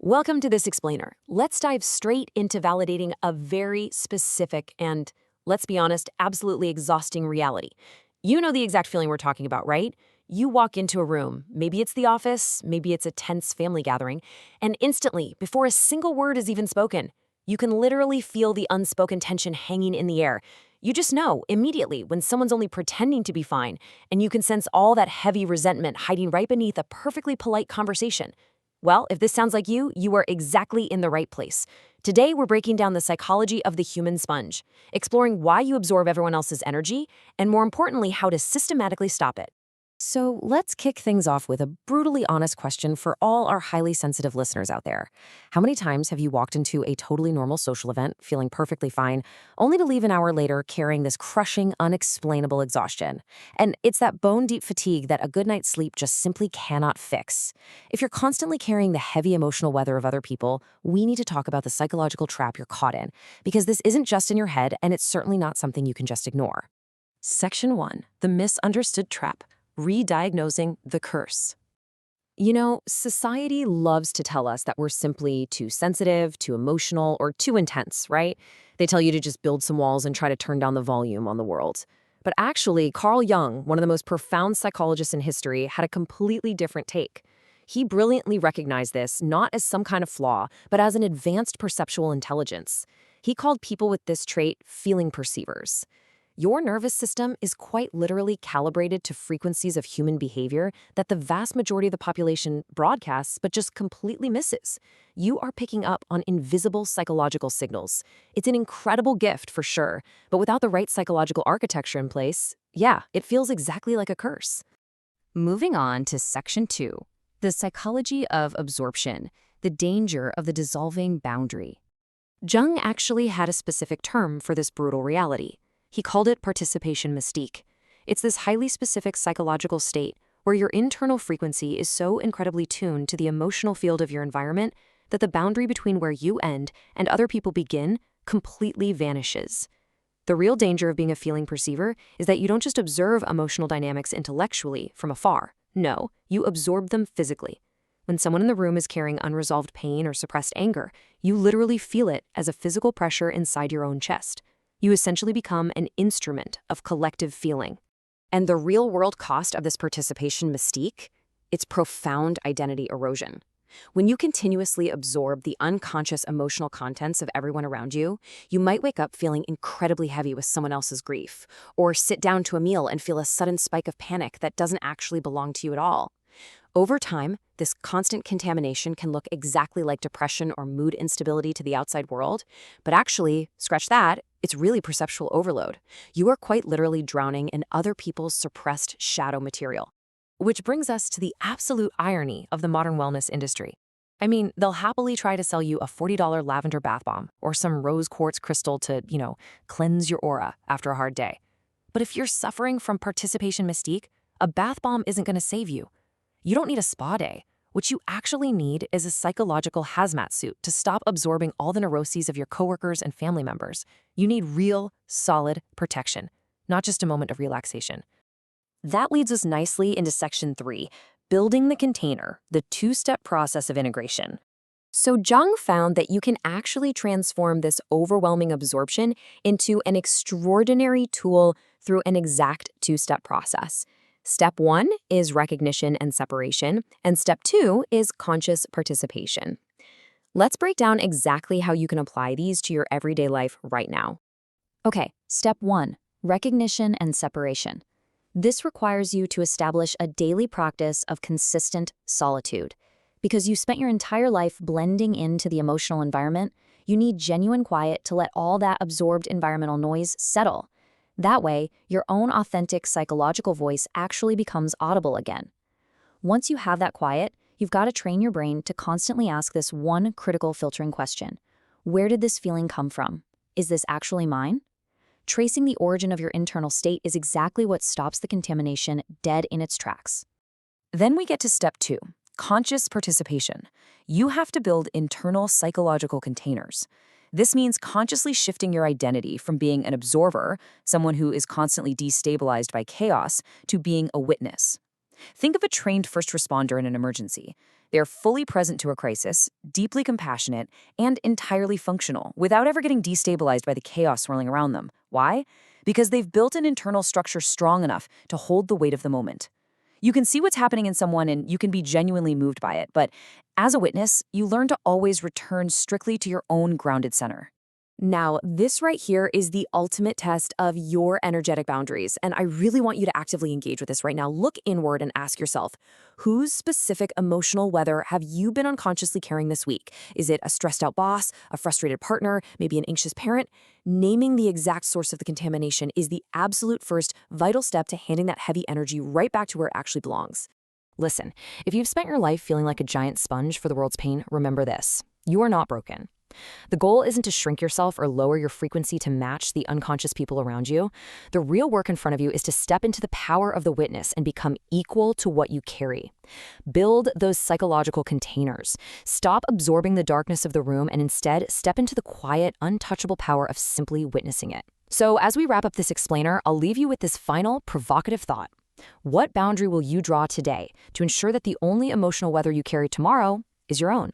Welcome to This Explainer. Let's dive straight into validating a very specific and, let's be honest, absolutely exhausting reality. You know the exact feeling we're talking about, right? You walk into a room, maybe it's the office, maybe it's a tense family gathering, and instantly, before a single word is even spoken, you can literally feel the unspoken tension hanging in the air. You just know immediately when someone's only pretending to be fine, and you can sense all that heavy resentment hiding right beneath a perfectly polite conversation. Well, if this sounds like you are exactly in the right place. Today, we're breaking down the psychology of the human sponge, exploring why you absorb everyone else's energy, and more importantly, how to systematically stop it. So let's kick things off with a brutally honest question for all our highly sensitive listeners out there. How many times have you walked into a totally normal social event, feeling perfectly fine, only to leave an hour later carrying this crushing, unexplainable exhaustion? And it's that bone-deep fatigue that a good night's sleep just simply cannot fix. If you're constantly carrying the heavy emotional weather of other people, we need to talk about the psychological trap you're caught in, because this isn't just in your head, and it's certainly not something you can just ignore. Section 1. The Misunderstood Trap. Re-diagnosing the curse. You know, society loves to tell us that we're simply too sensitive, too emotional, or too intense, right? They tell you to just build some walls and try to turn down the volume on the world. But actually, Carl Jung, one of the most profound psychologists in history, had a completely different take. He brilliantly recognized this not as some kind of flaw, but as an advanced perceptual intelligence. He called people with this trait feeling perceivers. Your nervous system is quite literally calibrated to frequencies of human behavior that the vast majority of the population broadcasts but just completely misses. You are picking up on invisible psychological signals. It's an incredible gift for sure, but without the right psychological architecture in place, yeah, it feels exactly like a curse. Moving on to Section 2, the psychology of absorption, the danger of the dissolving boundary. Jung actually had a specific term for this brutal reality. He called it participation mystique. It's this highly specific psychological state where your internal frequency is so incredibly tuned to the emotional field of your environment that the boundary between where you end and other people begin completely vanishes. The real danger of being a feeling perceiver is that you don't just observe emotional dynamics intellectually from afar. No, you absorb them physically. When someone in the room is carrying unresolved pain or suppressed anger, you literally feel it as a physical pressure inside your own chest. You essentially become an instrument of collective feeling. And the real-world cost of this participation mystique? It's profound identity erosion. When you continuously absorb the unconscious emotional contents of everyone around you, you might wake up feeling incredibly heavy with someone else's grief, or sit down to a meal and feel a sudden spike of panic that doesn't actually belong to you at all. Over time, this constant contamination can look exactly like depression or mood instability to the outside world, but actually, scratch that, it's really perceptual overload. You are quite literally drowning in other people's suppressed shadow material. Which brings us to the absolute irony of the modern wellness industry. I mean, they'll happily try to sell you a $40 lavender bath bomb or some rose quartz crystal to, cleanse your aura after a hard day. But if you're suffering from participation mystique, a bath bomb isn't going to save you. You don't need a spa day. What you actually need is a psychological hazmat suit to stop absorbing all the neuroses of your coworkers and family members. You need real, solid protection, not just a moment of relaxation. That leads us nicely into Section 3, building the container, the two-step process of integration. So Jung found that you can actually transform this overwhelming absorption into an extraordinary tool through an exact two-step process. Step 1 is recognition and separation, and step 2 is conscious participation. Let's break down exactly how you can apply these to your everyday life right now. Okay, step 1, recognition and separation. This requires you to establish a daily practice of consistent solitude. Because you spent your entire life blending into the emotional environment, you need genuine quiet to let all that absorbed environmental noise settle. That way, your own authentic psychological voice actually becomes audible again. Once you have that quiet, you've got to train your brain to constantly ask this one critical filtering question. Where did this feeling come from? Is this actually mine? Tracing the origin of your internal state is exactly what stops the contamination dead in its tracks. Then we get to step 2, conscious participation. You have to build internal psychological containers. This means consciously shifting your identity from being an absorber, someone who is constantly destabilized by chaos, to being a witness. Think of a trained first responder in an emergency. They're fully present to a crisis, deeply compassionate, and entirely functional, without ever getting destabilized by the chaos swirling around them. Why? Because they've built an internal structure strong enough to hold the weight of the moment. You can see what's happening in someone and you can be genuinely moved by it, but as a witness, you learn to always return strictly to your own grounded center. Now, this right here is the ultimate test of your energetic boundaries, and I really want you to actively engage with this right now. Look inward and ask yourself, whose specific emotional weather have you been unconsciously carrying this week? Is it a stressed out boss, a frustrated partner, maybe an anxious parent? Naming the exact source of the contamination is the absolute first vital step to handing that heavy energy right back to where it actually belongs. Listen, if you've spent your life feeling like a giant sponge for the world's pain, remember this: you are not broken. The goal isn't to shrink yourself or lower your frequency to match the unconscious people around you. The real work in front of you is to step into the power of the witness and become equal to what you carry. Build those psychological containers. Stop absorbing the darkness of the room and instead step into the quiet, untouchable power of simply witnessing it. So as we wrap up this explainer, I'll leave you with this final provocative thought. What boundary will you draw today to ensure that the only emotional weather you carry tomorrow is your own?